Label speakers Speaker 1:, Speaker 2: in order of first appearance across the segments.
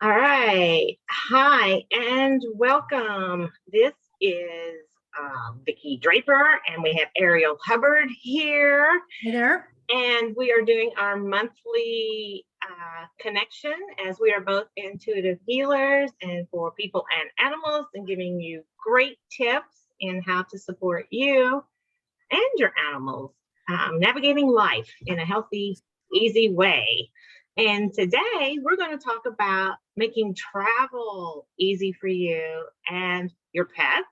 Speaker 1: All right. Hi and welcome. This is Vicki Draper, and we have Ariel Hubbard here.
Speaker 2: Hey there.
Speaker 1: And we are doing our monthly connection as we are both intuitive healers and for people and animals, and giving you great tips in how to support you and your animals navigating life in a healthy, easy way. And today we're going to talk about making travel easy for you and your pets.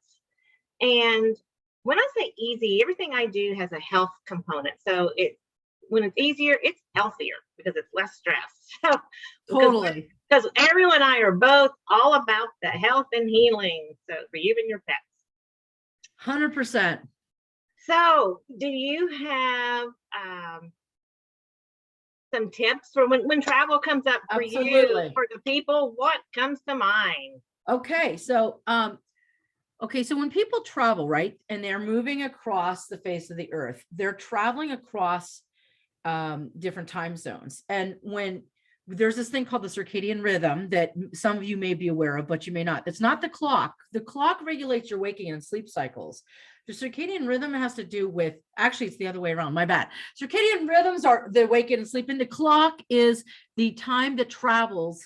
Speaker 1: And when I say easy, everything I do has a health component. So when it's easier, it's healthier because it's less stress. So
Speaker 2: Totally.
Speaker 1: because Ariel and I are both all about the health and healing. So for you and your pets.
Speaker 2: 100%.
Speaker 1: So, do you have some tips for when travel comes up for you,
Speaker 2: Absolutely.
Speaker 1: for the people? What comes to mind?
Speaker 2: Okay. So when people travel, right, and they're moving across the face of the earth, they're traveling across different time zones. And when there's this thing called the circadian rhythm that some of you may be aware of, but you may not. It's not the clock. The clock regulates your waking and sleep cycles. The circadian rhythm has to do with, actually, it's the other way around. My bad. Circadian rhythms are the waking and sleeping. The clock is the time that travels,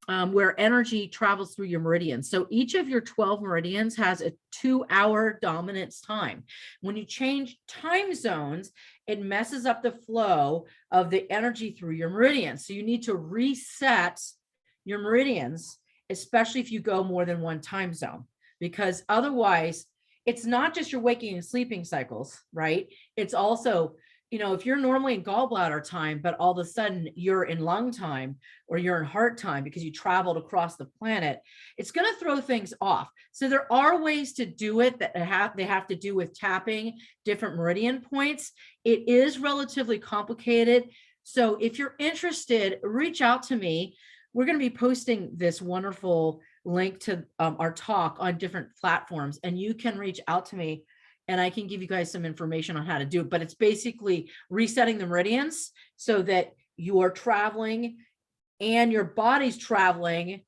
Speaker 2: where energy travels through your meridians. So each of your 12 meridians has a 2-hour dominance time. When you change time zones, it messes up the flow of the energy through your meridians. So you need to reset your meridians, especially if you go more than one time zone, because otherwise it's not just your waking and sleeping cycles, right? It's also, if you're normally in gallbladder time, but all of a sudden you're in lung time or you're in heart time because you traveled across the planet, it's going to throw things off. So there are ways to do it that they have to do with tapping different meridian points. It is relatively complicated. So if you're interested, reach out to me. We're going to be posting this wonderful link to our talk on different platforms, and you can reach out to me and I can give you guys some information on how to do it. But it's basically resetting the meridians so that you are traveling and your body's traveling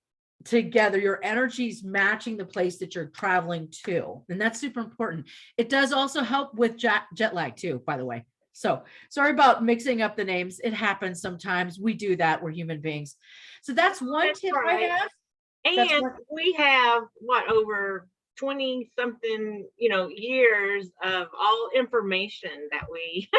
Speaker 2: together. Your energy's matching the place that you're traveling to. And that's super important. It does also help with jet lag too, by the way. So sorry about mixing up the names. It happens sometimes. We do that. We're human beings. So that's one tip
Speaker 1: Right.
Speaker 2: I have.
Speaker 1: And we have over 20 something, years of all information that we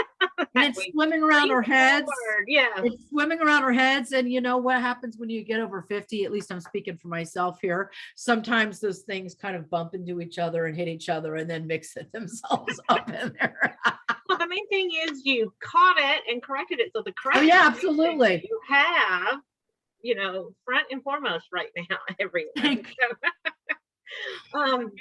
Speaker 2: and it's swimming around our heads.
Speaker 1: Yeah.
Speaker 2: It's swimming around our heads. And you know what happens when you get over 50, at least I'm speaking for myself here. Sometimes those things kind of bump into each other and hit each other and then mix it themselves up in there.
Speaker 1: Well, the main thing is you caught it and corrected it. So the correction
Speaker 2: yeah, absolutely.
Speaker 1: you have, front and foremost right now, everyone.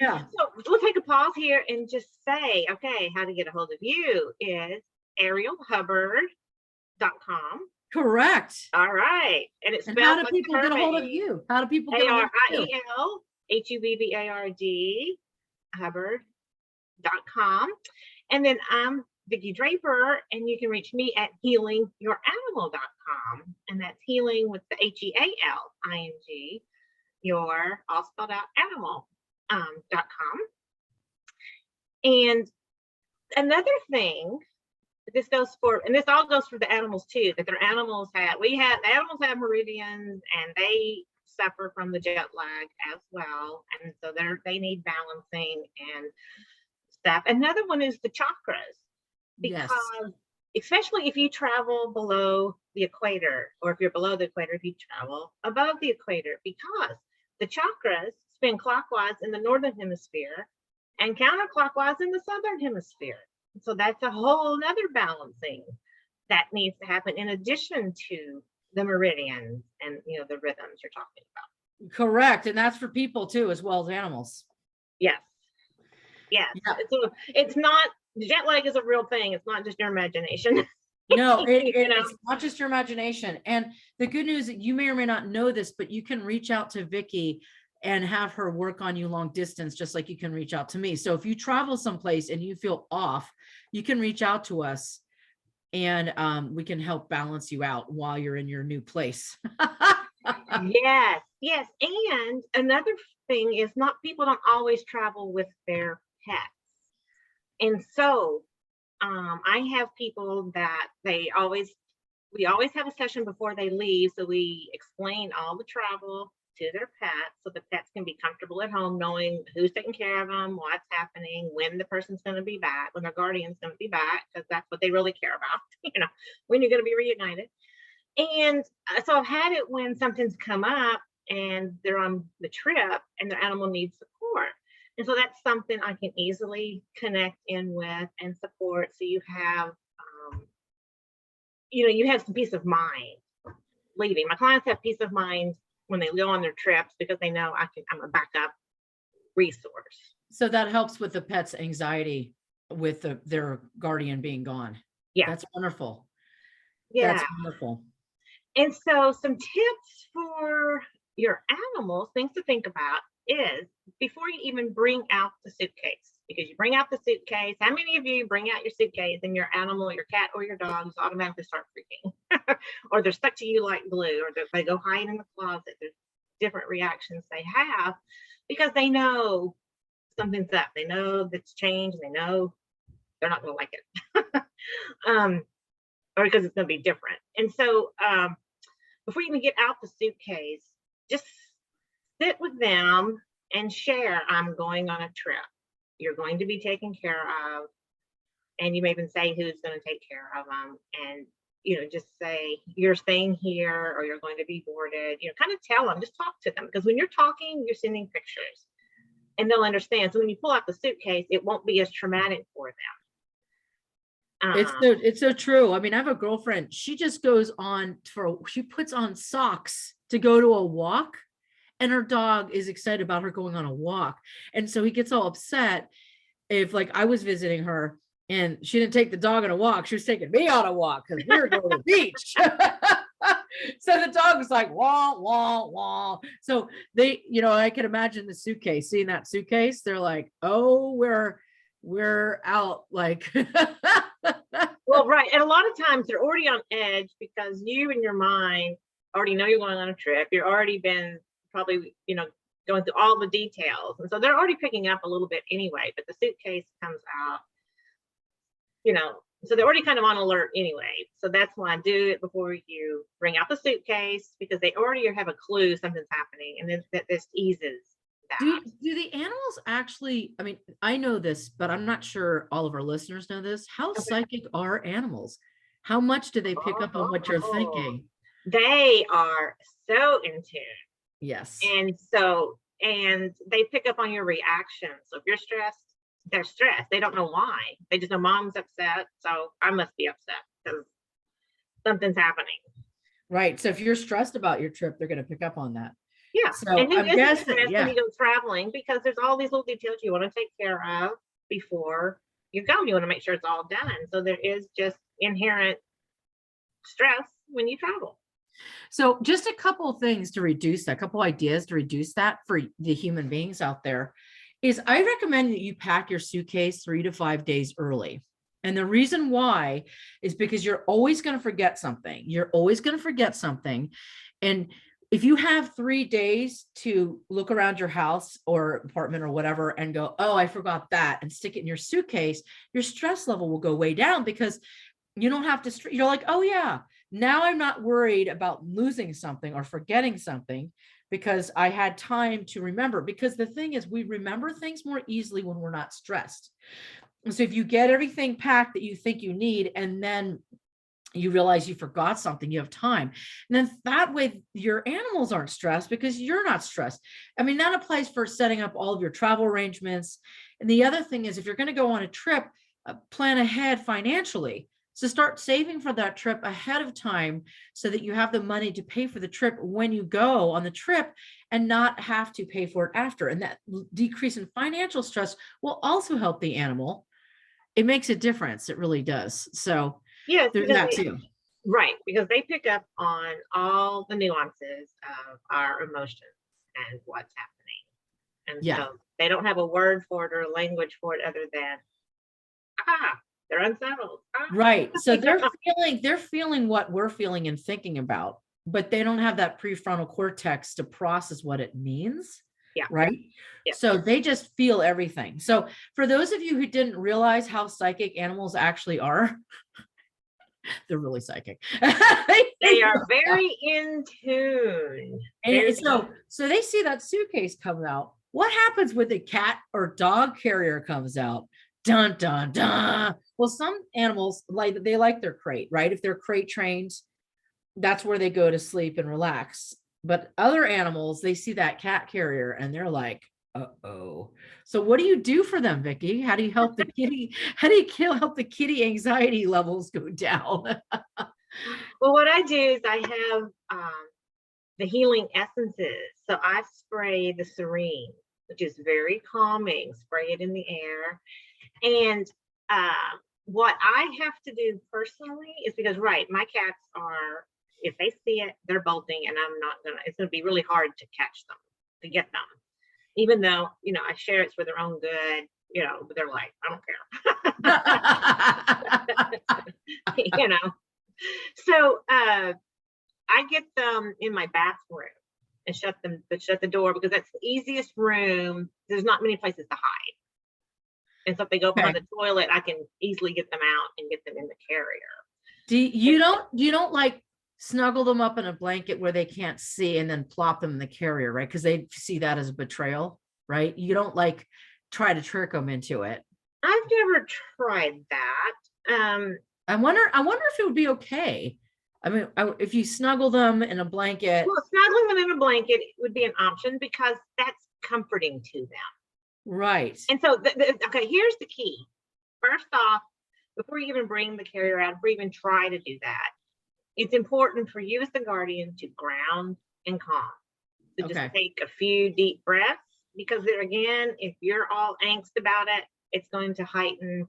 Speaker 2: Yeah.
Speaker 1: So we'll take a pause here and just say, okay, how to get a hold of you is arielhubbard.com.
Speaker 2: Correct.
Speaker 1: All right. And it's
Speaker 2: spelled how do people get a hold of you? How do people get a hold of you?
Speaker 1: ArielHubbard, Hubbard.com. And then I'm Vicki Draper, and you can reach me at healingyouranimal.com. And that's healing with the HEALING, your all spelled out animal.com. And another thing, this all goes for the animals too, that the animals have meridians and they suffer from the jet lag as well. And so they need balancing and stuff. Another one is the chakras, because especially if you travel below the equator, or if you're below the equator, if you travel above the equator, because the chakras spin clockwise in the northern hemisphere and counterclockwise in the southern hemisphere. So that's a whole nother balancing that needs to happen in addition to the meridians and the rhythms you're talking about.
Speaker 2: Correct. And that's for people too, as well as animals.
Speaker 1: Yes. Yeah. So it's not, jet lag is a real thing. It's not just your imagination.
Speaker 2: No, it's not just your imagination. And the good news, you may or may not know this, but you can reach out to Vicki and have her work on you long distance, just like you can reach out to me. So if you travel someplace and you feel off, you can reach out to us and we can help balance you out while you're in your new place.
Speaker 1: Yes, yes. And another thing is not people don't always travel with their pets. And so I have people that we always have a session before they leave. So we explain all the travel to their pets so the pets can be comfortable at home, knowing who's taking care of them, what's happening, when the person's going to be back, when their guardian's going to be back, because that's what they really care about, when you're going to be reunited. And so I've had it when something's come up and they're on the trip and their animal needs support. And so that's something I can easily connect in with and support. So you have some peace of mind leaving. My clients have peace of mind when they go on their trips because they know I'm a backup resource.
Speaker 2: So that helps with the pet's anxiety with their guardian being gone.
Speaker 1: Yeah.
Speaker 2: That's wonderful.
Speaker 1: Yeah.
Speaker 2: That's wonderful.
Speaker 1: And so some tips for your animals, things to think about is before you even bring out the suitcase, because you bring out the suitcase, how many of you bring out your suitcase and your animal, your cat or your dogs automatically start freaking or they're stuck to you like glue, or they go hide in the closet? There's different reactions they have because they know something's up. They know that's changed. They know they're not going to like it. Or because it's going to be different. And so before you even get out the suitcase, just sit with them and share, I'm going on a trip. You're going to be taken care of. And you may even say who's going to take care of them. And, just say you're staying here or you're going to be boarded, kind of tell them, just talk to them. Because when you're talking, you're sending pictures and they'll understand. So when you pull out the suitcase, it won't be as traumatic for them.
Speaker 2: It's so true. I mean, I have a girlfriend, she just goes on she puts on socks to go to a walk, and her dog is excited about her going on a walk. And so he gets all upset if like I was visiting her and she didn't take the dog on a walk, she was taking me on a walk because we were going to the beach. So the dog was like, wah, wah, wah. So they, I can imagine the suitcase, seeing that suitcase, they're like, oh, we're out, like.
Speaker 1: Well, right. And a lot of times they're already on edge because you in your mind already know you're going on a trip. You've already been probably, going through all the details. And so they're already picking up a little bit anyway, but the suitcase comes out, so they're already kind of on alert anyway. So that's why I do it before you bring out the suitcase, because they already have a clue something's happening, and then this eases that.
Speaker 2: Do the animals actually, I mean, I know this, but I'm not sure all of our listeners know this. How psychic are animals? How much do they pick up on what you're thinking?
Speaker 1: They are so in tune.
Speaker 2: Yes.
Speaker 1: And they pick up on your reaction. So if you're stressed, they're stressed. They don't know why. They just know mom's upset, so I must be upset because something's happening.
Speaker 2: Right. So if you're stressed about your trip, they're going to pick up on that.
Speaker 1: Yeah.
Speaker 2: So
Speaker 1: and
Speaker 2: I'm guessing,
Speaker 1: when you go traveling, because there's all these little details you want to take care of before you go. You want to make sure it's all done. So there is just inherent stress when you travel.
Speaker 2: So just a couple of things to reduce that, a couple ideas to reduce that for the human beings out there is I recommend that you pack your suitcase 3 to 5 days early. And the reason why is because you're always going to forget something. You're always going to forget something. And if you have 3 days to look around your house or apartment or whatever and go, oh, I forgot that, and stick it in your suitcase, your stress level will go way down because you don't have to, you're like, oh yeah, now I'm not worried about losing something or forgetting something because I had time to remember. Because the thing is, we remember things more easily when we're not stressed. So if you get everything packed that you think you need, and then you realize you forgot something, you have time. And then that way your animals aren't stressed because you're not stressed. I mean, that applies for setting up all of your travel arrangements. And the other thing is, if you're going to go on a trip, plan ahead financially. So start saving for that trip ahead of time so that you have the money to pay for the trip when you go on the trip and not have to pay for it after. And that decrease in financial stress will also help the animal. It makes a difference. It really does. So
Speaker 1: yes,
Speaker 2: there's that too.
Speaker 1: Right. Because they pick up on all the nuances of our emotions and what's happening. And so they don't have a word for it or a language for it other than, they're unsettled.
Speaker 2: Right. So they're feeling what we're feeling and thinking about. but they don't have that prefrontal cortex to process what it means.
Speaker 1: Yeah.
Speaker 2: Right.
Speaker 1: Yeah.
Speaker 2: So they just feel everything. So for those of you who didn't realize how psychic animals actually are, they're really psychic.
Speaker 1: They are very in tune.
Speaker 2: And so they see that suitcase come out. What happens when the cat or dog carrier comes out? Dun, dun, dun. Well, some animals like their crate, right? If they're crate trained, that's where they go to sleep and relax. But other animals, they see that cat carrier and they're like, uh-oh. So what do you do for them, Vicki? How do you help the kitty? How do you help the kitty anxiety levels go down?
Speaker 1: Well, what I do is I have the healing essences. So I spray the serene, which is very calming, spray it in the air. And what I have to do personally is because, right, my cats are, if they see it, they're bolting, and it's going to be really hard to catch them, to get them. Even though, I share it's for their own good, but they're like, I don't care. So I get them in my bathroom and shut the door, because that's the easiest room. There's not many places to hide. And so if they go behind the toilet, I can easily get them out and get them in the carrier.
Speaker 2: You don't like snuggle them up in a blanket where they can't see and then plop them in the carrier, right? Because they see that as a betrayal, right? You don't like try to trick them into it.
Speaker 1: I've never tried that.
Speaker 2: I wonder if it would be okay. I mean, if you snuggle them in a blanket.
Speaker 1: Well, snuggling them in a blanket would be an option, because that's comforting to them.
Speaker 2: Right.
Speaker 1: And so, okay, here's the key. First off, before you even bring the carrier out, before you even try to do that, it's important for you as the guardian to ground and calm. So just take a few deep breaths, because there again, if you're all angst about it, it's going to heighten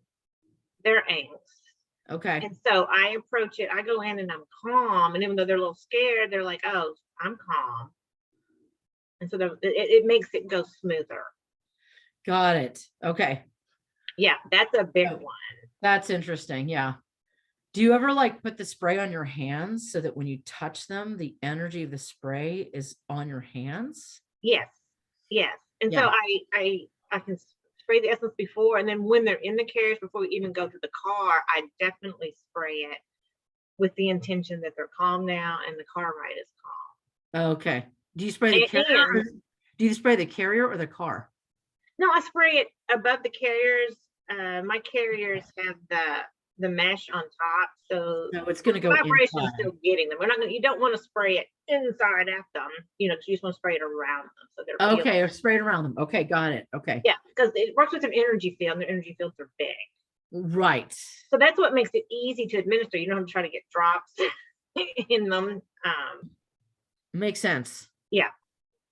Speaker 1: their angst.
Speaker 2: Okay.
Speaker 1: And so I approach it, I go in and I'm calm. And even though they're a little scared, they're like, oh, I'm calm. And so it makes it go smoother.
Speaker 2: Got it. Okay.
Speaker 1: Yeah, that's a big one.
Speaker 2: That's interesting. Yeah. Do you ever like put the spray on your hands so that when you touch them, the energy of the spray is on your hands?
Speaker 1: Yes. And so I can spray the essence before, and then when they're in the carriage, before we even go to the car, I definitely spray it with the intention that they're calm now and the car ride is calm.
Speaker 2: Okay. Do you spray the carrier? Do you spray the carrier or the car?
Speaker 1: No, I spray it above the carriers. My carriers have the mesh on top, so
Speaker 2: it's going to go
Speaker 1: vibration
Speaker 2: inside.
Speaker 1: Still getting them. You don't want to spray it inside at them, because you just want to spray it around them, so they're
Speaker 2: okay, or spray it around them. Okay, got it. Okay.
Speaker 1: Yeah, because it works with an energy field, and their energy fields are big.
Speaker 2: Right.
Speaker 1: So that's what makes it easy to administer. You don't have to try to get drops in them.
Speaker 2: Makes sense.
Speaker 1: Yeah.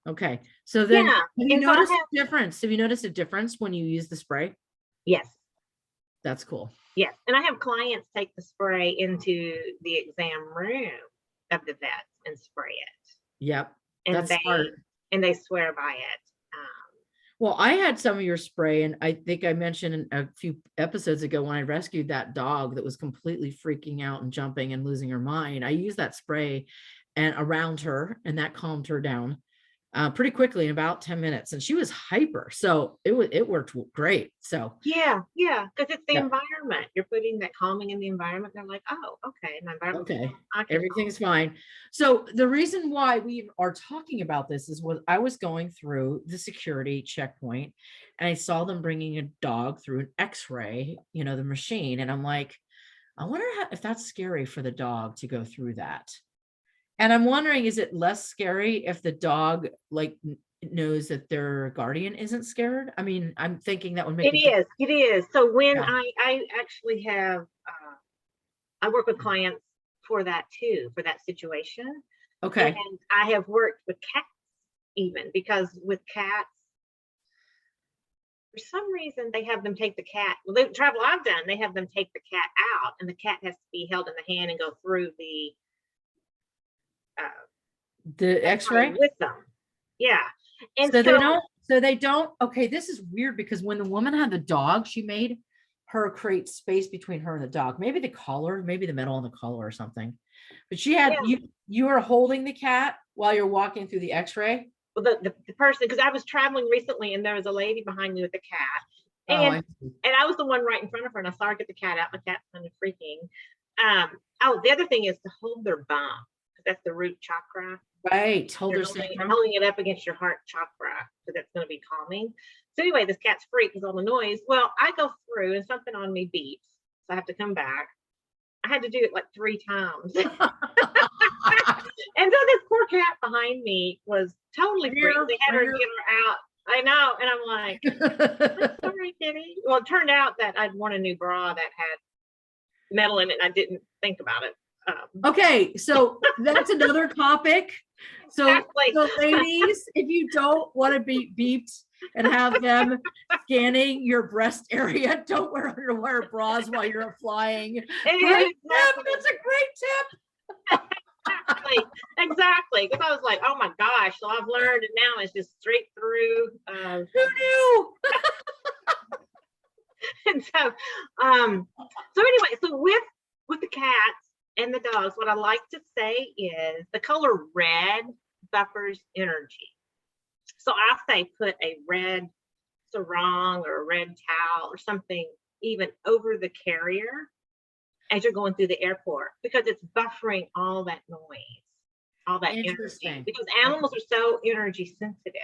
Speaker 2: Okay. So then, have you
Speaker 1: And so
Speaker 2: noticed a difference? Have you noticed a difference when you use the spray?
Speaker 1: Yes.
Speaker 2: That's cool.
Speaker 1: Yes. And I have clients take the spray into the exam room of the vets and spray it.
Speaker 2: Yep.
Speaker 1: And
Speaker 2: That's smart.
Speaker 1: And they swear by it.
Speaker 2: Well, I had some of your spray, and I think I mentioned a few episodes ago when I rescued that dog that was completely freaking out and jumping and losing her mind. I used that spray and around her, and that calmed her down pretty quickly in about 10 minutes. And she was hyper. So it worked great. So
Speaker 1: yeah, because it's the environment. You're putting that calming in the environment. They're like, oh, okay, my environment.
Speaker 2: Okay, everything's fine. So the reason why we are talking about this is I was going through the security checkpoint, and I saw them bringing a dog through an X-ray, the machine. And I'm like, I wonder if that's scary for the dog to go through that. And I'm wondering, is it less scary if the dog knows that their guardian isn't scared? I mean, I'm thinking that would make
Speaker 1: it is. So when I actually have, I work with clients for that too, for that situation.
Speaker 2: Okay.
Speaker 1: And I have worked with cats even, because with cats, for some reason, they have them take the cat. Well, the travel I've done, they have them take the cat out, and the cat has to be held in the hand and go through the
Speaker 2: X-ray
Speaker 1: with them. Yeah. And
Speaker 2: so they don't. Okay, this is weird, because when the woman had the dog, she made her create space between her and the dog. Maybe the collar, maybe the metal on the collar or something. But she had you were holding the cat while you're walking through the X-ray.
Speaker 1: Well, the person, because I was traveling recently and there was a lady behind me with a cat. And I was the one right in front of her, and I saw her get the cat out. My cat's kind of freaking. The other thing is to hold their bum, because that's the root chakra.
Speaker 2: Right.
Speaker 1: Holding it up against your heart chakra, because that's going to be calming. So anyway, this cat's freaked because all the noise. Well, I go through and something on me beeps, so I have to come back. I had to do it like 3 times. And so this poor cat behind me was totally freaked. They had her get her out. I know. And I'm like, sorry, kitty. Well, it turned out that I'd worn a new bra that had metal in it, and I didn't think about it.
Speaker 2: Okay, so that's another topic. So, so ladies, if you don't want to be beeped and have them scanning your breast area, don't wear underwear bras while you're flying. Great tip. That's a great tip.
Speaker 1: Exactly. Because I was like, oh my gosh. So I've learned it now. It's just straight through.
Speaker 2: Who knew?
Speaker 1: And so anyway, so with the cats and the dogs, what I like to say is the color red buffers energy. So I say put a red sarong or a red towel or something even over the carrier as you're going through the airport, because it's buffering all that noise, all that energy, because animals are so energy sensitive.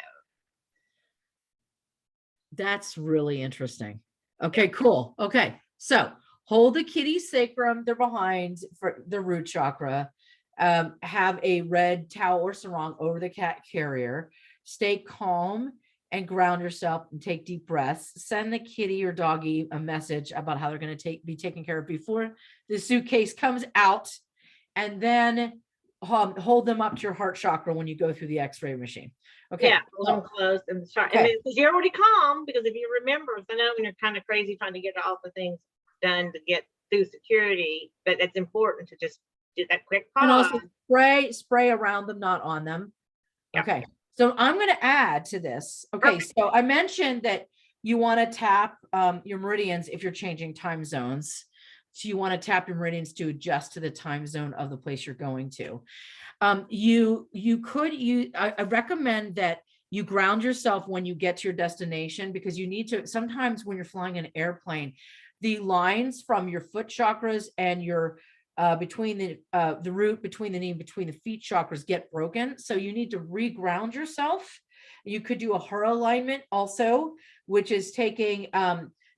Speaker 2: That's really interesting. Okay, cool. Okay, so hold the kitty sacrum, they're behind for the root chakra. Have a red towel or sarong over the cat carrier. Stay calm and ground yourself and take deep breaths. Send the kitty or doggy a message about how they're going to be taken care of before the suitcase comes out, and then hold them up to your heart chakra when you go through the X-ray machine. Okay. Yeah,
Speaker 1: hold them closed and start. Okay. Because you're already calm. Because if you remember, I know when you're kind of crazy trying to get all the things done to get through security, but it's important to just do that quick pause.
Speaker 2: And also spray around them, not on them. Yep. Okay. So I'm going to add to this. Okay. So I mentioned that you want to tap your meridians if you're changing time zones. So you want to tap your meridians to adjust to the time zone of the place you're going to. I recommend that you ground yourself when you get to your destination, because you need to, sometimes when you're flying an airplane, the lines from your foot chakras and your between the root between the knee and between the feet chakras get broken. So you need to reground yourself. You could do a hara alignment also, which is taking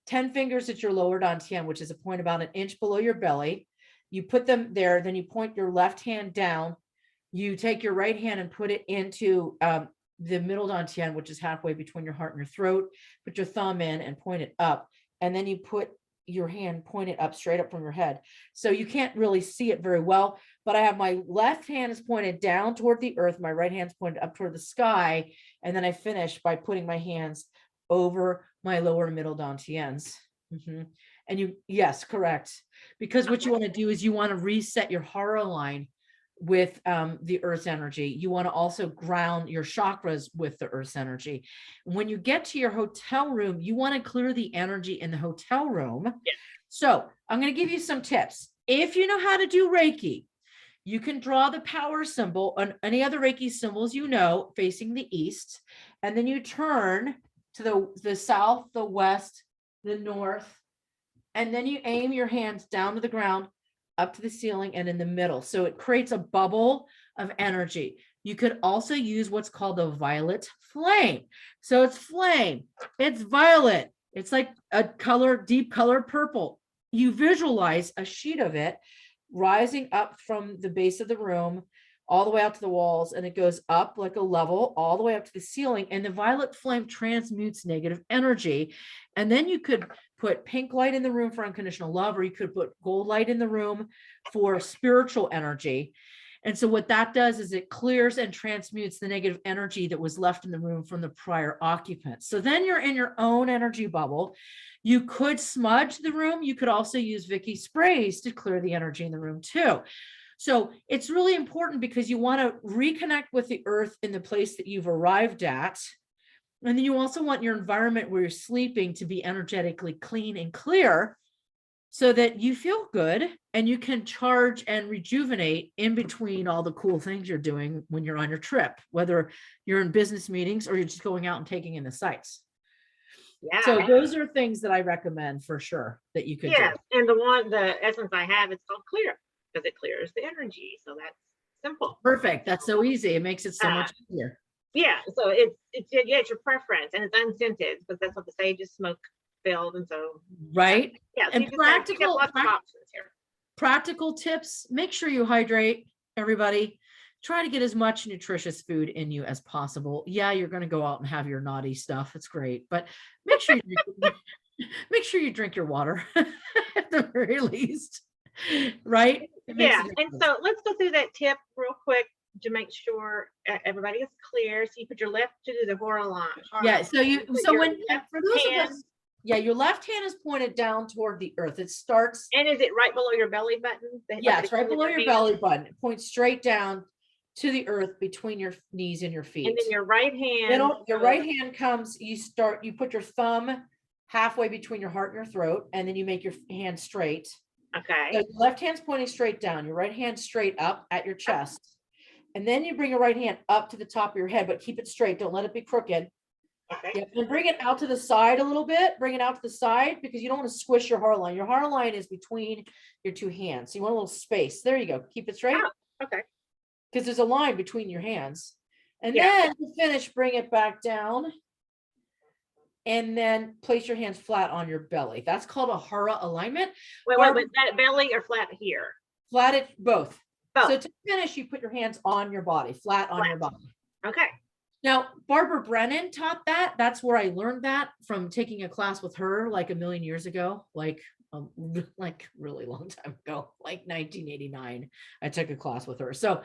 Speaker 2: 10 fingers at your lower dantian, which is a point about 1 inch below your belly. You put them there, then you point your left hand down. You take your right hand and put it into the middle dantian, which is halfway between your heart and your throat. Put your thumb in and point it up. And then you put your hand pointed up straight up from your head. So you can't really see it very well, but I have my left hand is pointed down toward the earth. My right hand's pointed up toward the sky. And then I finish by putting my hands over my lower middle dantians. And yes, correct. Because what you want to do is you want to reset your hara line with the earth's energy. You want to also ground your chakras with the earth's energy. When you get to your hotel room, you want to clear the energy in the hotel room. Yeah. So I'm going to give you some tips. If you know how to do Reiki, you can draw the power symbol on any other Reiki symbols you know facing the east, and then you turn to the south, the west, the north, and then you aim your hands down to the ground, up to the ceiling, and in the middle. So it creates a bubble of energy. You could also use what's called a violet flame. So it's flame, it's violet. It's like a deep color purple. You visualize a sheet of it rising up from the base of the room all the way out to the walls, and it goes up like a level all the way up to the ceiling, and the violet flame transmutes negative energy. And then you could put pink light in the room for unconditional love, or you could put gold light in the room for spiritual energy. And so what that does is it clears and transmutes the negative energy that was left in the room from the prior occupants. So then you're in your own energy bubble. You could smudge the room. You could also use Vicki sprays to clear the energy in the room too. So it's really important because you want to reconnect with the earth in the place that you've arrived at. And then you also want your environment where you're sleeping to be energetically clean and clear. so that you feel good and you can charge and rejuvenate in between all the cool things you're doing when you're on your trip, whether you're in business meetings or you're just going out and taking in the sights.
Speaker 1: Yeah.
Speaker 2: So those are things that I recommend for sure that you could
Speaker 1: Yes.
Speaker 2: do.
Speaker 1: And the essence I have, it's called clear because it clears the energy. So that's simple.
Speaker 2: Perfect. That's so easy. It makes it so
Speaker 1: Uh,
Speaker 2: much easier.
Speaker 1: Yeah. So it's your preference, and it's unscented because that's what the sage is smoke filled, and so
Speaker 2: Right.
Speaker 1: yeah. So
Speaker 2: And
Speaker 1: you got lots of options here.
Speaker 2: practical tips, make sure you hydrate, everybody. Try to get as much nutritious food in you as possible. Yeah, you're going to go out and have your naughty stuff. It's great, but make sure make sure you drink your water at the very least. Right?
Speaker 1: Yeah. And so let's go through that tip real quick to make sure everybody is clear. So you put your left to do the horizontal.
Speaker 2: Yeah. So when for those
Speaker 1: hand,
Speaker 2: of us, yeah, your left hand is pointed down toward the earth. It starts.
Speaker 1: And is it right below your belly button?
Speaker 2: Yeah, it's right below your belly button. It points straight down to the earth between your knees and your feet.
Speaker 1: And then your right hand.
Speaker 2: Your right hand comes, you put your thumb halfway between your heart and your throat, and then you make your hand straight.
Speaker 1: Okay.
Speaker 2: So your left hand's pointing straight down, your right hand straight up at your chest. And then you bring your right hand up to the top of your head, but keep it straight. Don't let it be crooked.
Speaker 1: Okay.
Speaker 2: And bring it out to the side a little bit. Bring it out to the side because you don't want to squish your heart line. Your heart line is between your two hands. So you want a little space. There you go. Keep it straight.
Speaker 1: Oh, okay.
Speaker 2: Because there's a line between your hands. And then to finish, bring it back down. And then place your hands flat on your belly. That's called a hara alignment.
Speaker 1: Wait, that belly or flat here?
Speaker 2: Flat it both.
Speaker 1: Both.
Speaker 2: So to finish, you put your hands on your body, flat on your body.
Speaker 1: Okay.
Speaker 2: Now, Barbara Brennan taught that. That's where I learned that from taking a class with her like a million years ago, like really long time ago, like 1989. I took a class with her. So,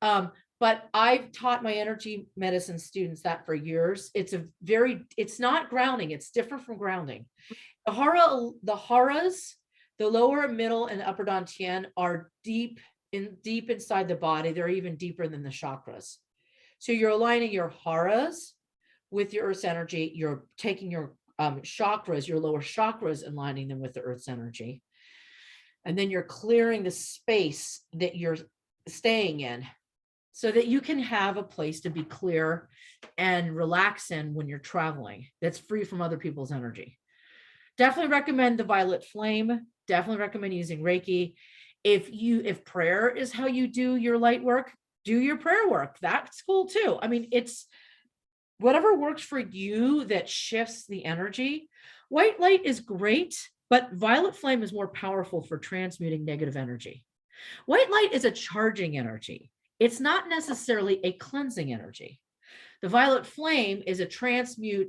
Speaker 2: but I've taught my energy medicine students that for years. It's not grounding. It's different from grounding. The haras, the lower, middle, and upper dantian are deep inside the body. They're even deeper than the chakras. So you're aligning your haras with your earth's energy. You're taking your chakras, your lower chakras, and aligning them with the earth's energy. And then you're clearing the space that you're staying in so that you can have a place to be clear and relax in when you're traveling that's free from other people's energy. Definitely recommend the violet flame. Definitely recommend using Reiki. If prayer is how you do your light work, do your prayer work. That's cool too. I mean, it's whatever works for you that shifts the energy. White light is great, but violet flame is more powerful for transmuting negative energy. White light is a charging energy. It's not necessarily a cleansing energy. The violet flame is a transmute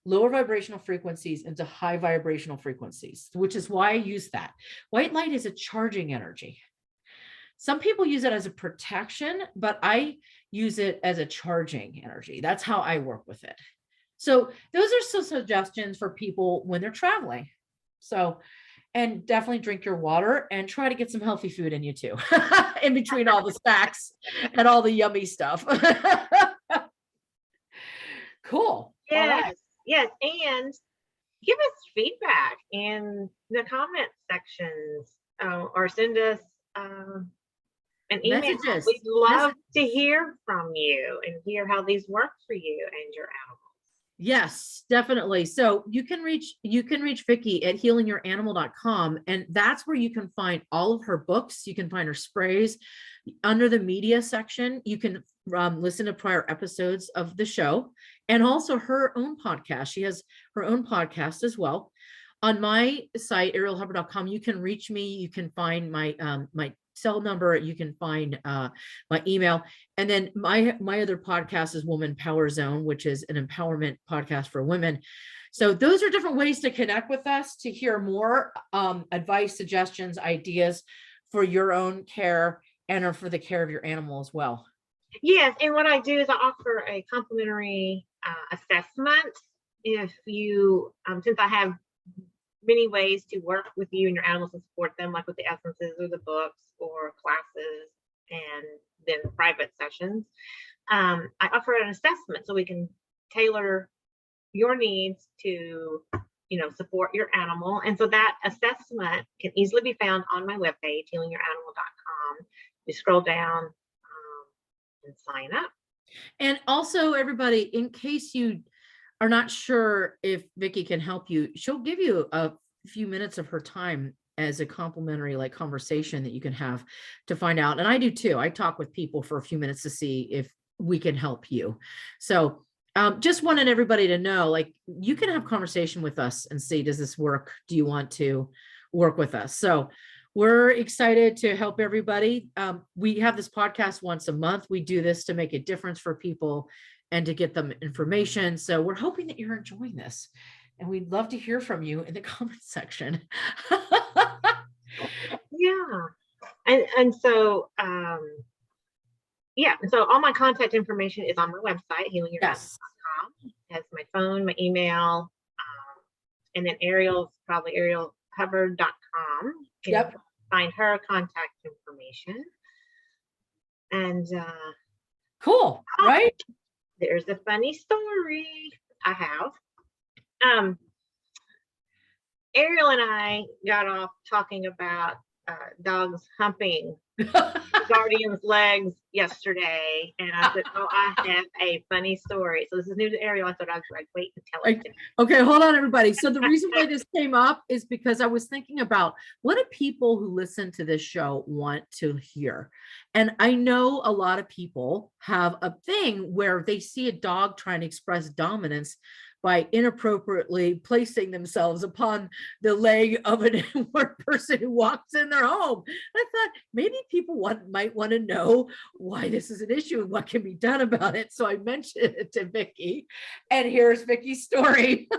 Speaker 2: lower vibrational frequencies into high vibrational frequencies, which is why I use that. White light is a charging energy. Some people use it as a protection, but I use it as a charging energy. That's how I work with it. So those are some suggestions for people when they're traveling. So, and definitely drink your water and try to get some healthy food in you too, in between all the snacks and all the yummy stuff. Cool.
Speaker 1: Yes.
Speaker 2: Right.
Speaker 1: Yes. And give us feedback in the comment sections or send us an email.
Speaker 2: Messages.
Speaker 1: We'd love to hear from you and hear how these work for you and your animals.
Speaker 2: Yes, definitely. So you can reach Vicki at healingyouranimal.com, and that's where you can find all of her books. You can find her sprays under the media section. You can listen to prior episodes of the show and also her own podcast. She has her own podcast as well. On my site, arielhubbard.com, you can reach me. You can find my my cell number. You can find my email. And then my other podcast is Woman Power Zone, which is an empowerment podcast for women. So those are different ways to connect with us, to hear more advice, suggestions, ideas for your own care and or for the care of your animal as well.
Speaker 1: Yes. And what I do is I offer a complimentary assessment. If you, since I have many ways to work with you and your animals and support them, like with the essences or the books or classes and then private sessions, I offer an assessment so we can tailor your needs to, support your animal. And so that assessment can easily be found on my webpage, healingyouranimal.com. You scroll down and sign up.
Speaker 2: And also, everybody, in case you are not sure if Vicki can help you, she'll give you a few minutes of her time as a complimentary conversation that you can have to find out. And I do too. I talk with people for a few minutes to see if we can help you. So just wanted everybody to know, you can have conversation with us and see, does this work? Do you want to work with us? So we're excited to help everybody. We have this podcast once a month. We do this to make a difference for people and to get them information. So we're hoping that you're enjoying this, and we'd love to hear from you in the comment section.
Speaker 1: Yeah. And so, yeah. So all my contact information is on my website, healingyouranimal.com. It has my phone, my email, and then Ariel's probably arielhubbard.com.
Speaker 2: Yep.
Speaker 1: Find her contact information. And
Speaker 2: cool, right?
Speaker 1: There's a funny story I have. Ariel and I got off talking about dogs humping Guardian's legs yesterday, and I said, "Oh, I have a funny story." So this is new to Ariel. I thought I was wait to tell it.
Speaker 2: Okay, hold on, everybody. So the reason why this came up is because I was thinking about, what do people who listen to this show want to hear? And I know a lot of people have a thing where they see a dog trying to express dominance by inappropriately placing themselves upon the leg of a person who walks in their home. I thought maybe people might want to know why this is an issue and what can be done about it. So I mentioned it to Vicki, and here's Vicki's story.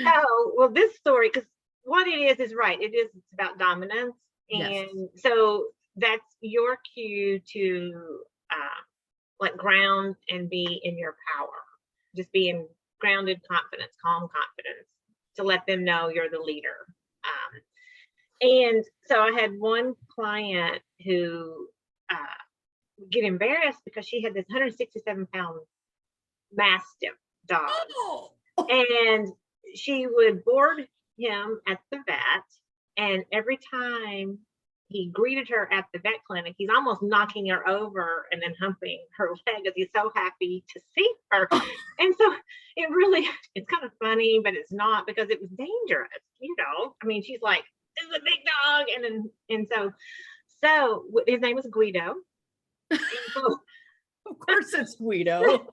Speaker 1: Oh, well, this story, because what it is right. It's about dominance. And so that's your cue to ground and be in your power. Just be in grounded confidence, calm confidence, to let them know you're the leader. And so I had one client who would get embarrassed because she had this 167-pound Mastiff dog.
Speaker 2: Oh.
Speaker 1: And she would board him at the vet, and every time he greeted her at the vet clinic, he's almost knocking her over and then humping her leg because he's so happy to see her. And so it's kind of funny, but it's not, because it was dangerous. I mean, she's like, "This is a big dog," and so his name was Guido. So,
Speaker 2: of course, it's Guido.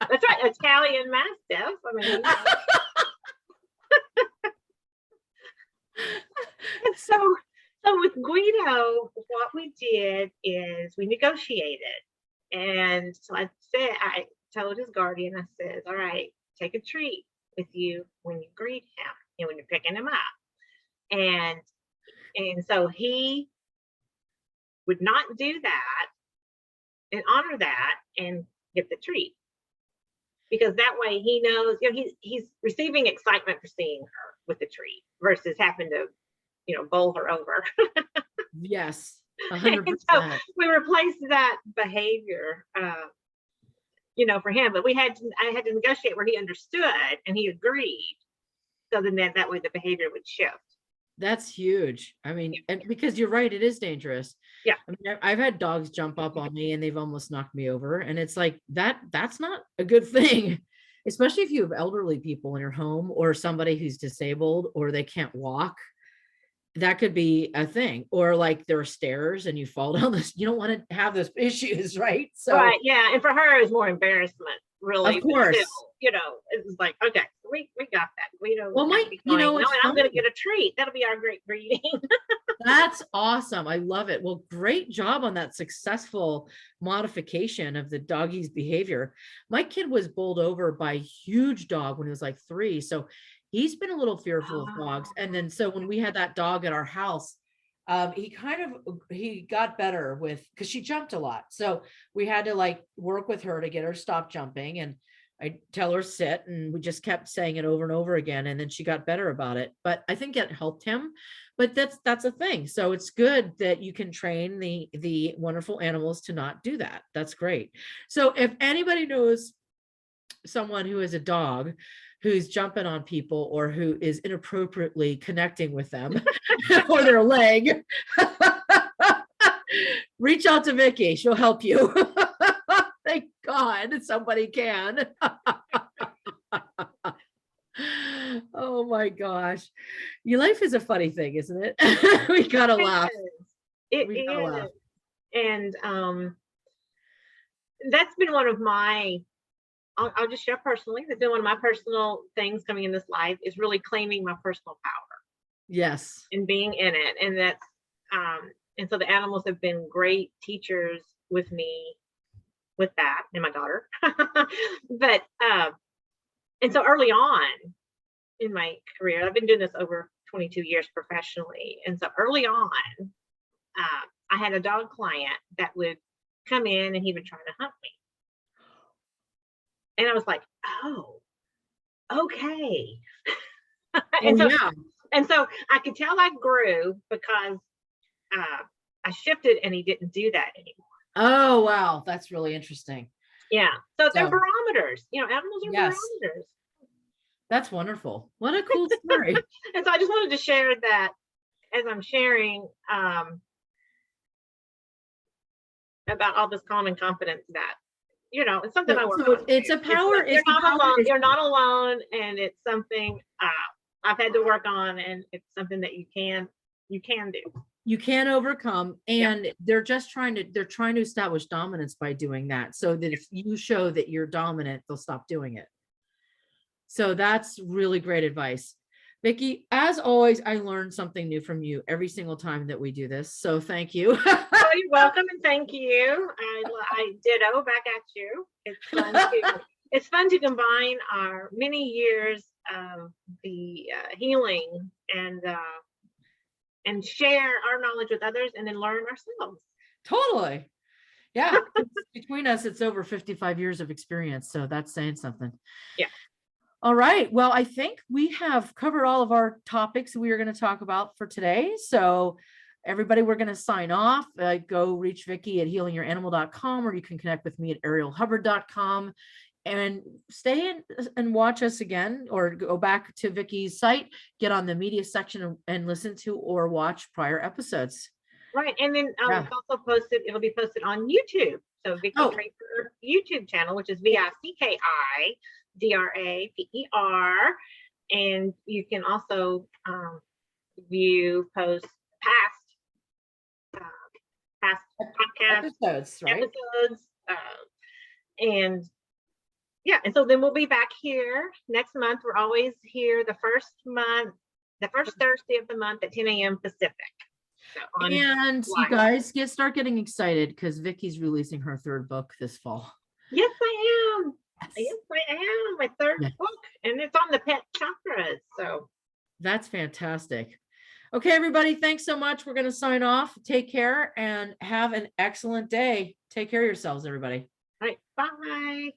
Speaker 1: That's right, Italian Mastiff. I mean. And so with Guido, what we did is we negotiated. And so I told his guardian, I said, "All right, take a treat with you when you greet him, when you're picking him up." And so he would not do that and honor that and get the treat. Because that way he knows, he's receiving excitement for seeing her with the treat versus having to, bowl her over.
Speaker 2: Yes, 100%.
Speaker 1: So we replaced that behavior, for him. But I had to negotiate where he understood and he agreed. So then that way the behavior would shift.
Speaker 2: That's huge. I mean, and because you're right, it is dangerous.
Speaker 1: Yeah.
Speaker 2: I mean, I've had dogs jump up on me and they've almost knocked me over. And it's like that's not a good thing, especially if you have elderly people in your home or somebody who's disabled or they can't walk. That could be a thing. Or like there are stairs and you fall down this, you don't want to have those issues, right? So
Speaker 1: right, yeah. And for her, it was more embarrassment, really.
Speaker 2: Of course.
Speaker 1: Still, it was like, okay, we got that.
Speaker 2: Well,
Speaker 1: and I'm going to get a treat. That'll be our great greeting.
Speaker 2: That's awesome. I love it. Well, great job on that successful modification of the doggy's behavior. My kid was bowled over by a huge dog when he was like 3. So he's been a little fearful of dogs. And then, so when we had that dog at our house, he got better because she jumped a lot. So we had to work with her to get her stop jumping, and I tell her sit, and we just kept saying it over and over again. And then she got better about it, but I think it helped him. But that's a thing. So it's good that you can train the wonderful animals to not do that. That's great. So if anybody knows someone who is a dog who's jumping on people or who is inappropriately connecting with them or their leg, reach out to Vicki. She'll help you. Thank God somebody can. Oh my gosh. Your life is a funny thing, isn't it? We gotta laugh.
Speaker 1: It
Speaker 2: We gotta
Speaker 1: is.
Speaker 2: laugh.
Speaker 1: And that's been one of my, I'll just share personally, that's been one of my personal things coming in this life, is really claiming my personal power
Speaker 2: Yes.
Speaker 1: and being in it. And that's, and so the animals have been great teachers with me with that, and my daughter. But, and so early on in my career, I've been doing this over 22 years professionally. And so early on, I had a dog client that would come in and he would try to hunt me. And I was like, oh, okay. And so,
Speaker 2: yeah.
Speaker 1: and so I could tell I grew because I shifted and he didn't do that anymore.
Speaker 2: Oh, wow. That's really interesting.
Speaker 1: Yeah. So they're barometers. You know, animals are
Speaker 2: Yes.
Speaker 1: barometers.
Speaker 2: That's wonderful. What a cool story.
Speaker 1: And so I just wanted to share that as I'm sharing about all this calm and confidence, that, you know, it's something I work on.
Speaker 2: It's a power.
Speaker 1: You're not alone. You're not alone. And it's something I've had to work on, and it's something that you can do.
Speaker 2: You can overcome, and they're trying to establish dominance by doing that, so that if you show that you're dominant, they'll stop doing it. So that's really great advice. Vicki, as always, I learned something new from you every single time that we do this. So thank you.
Speaker 1: Oh, you're welcome, and thank you. I ditto back at you. It's fun to combine our many years of the healing and share our knowledge with others, and then learn ourselves.
Speaker 2: Totally. Yeah. Between us, it's over 55 years of experience. So that's saying something.
Speaker 1: Yeah.
Speaker 2: All right. Well, I think we have covered all of our topics we are going to talk about for today. So everybody, we're going to sign off. Go reach Vicki at healingyouranimal.com, or you can connect with me at arielhubbard.com, and stay in and watch us again, or go back to Vicki's site, get on the media section and listen to or watch prior episodes.
Speaker 1: Right. And then it's also posted, it'll be posted on YouTube. So Vicki Draper YouTube channel, which is VICKIDRAPER. And you can also view past podcast
Speaker 2: episodes, right?
Speaker 1: And yeah, and so then we'll be back here next month. We're always here the first Thursday of the month at 10 a.m. Pacific. So
Speaker 2: and you guys start getting excited because Vicki's releasing her third book this fall.
Speaker 1: Yes, I am. Yes, I am. My third book, and it's on the pet chakras. So
Speaker 2: that's fantastic. Okay, everybody, thanks so much. We're going to sign off. Take care and have an excellent day. Take care of yourselves, everybody.
Speaker 1: All right. Bye.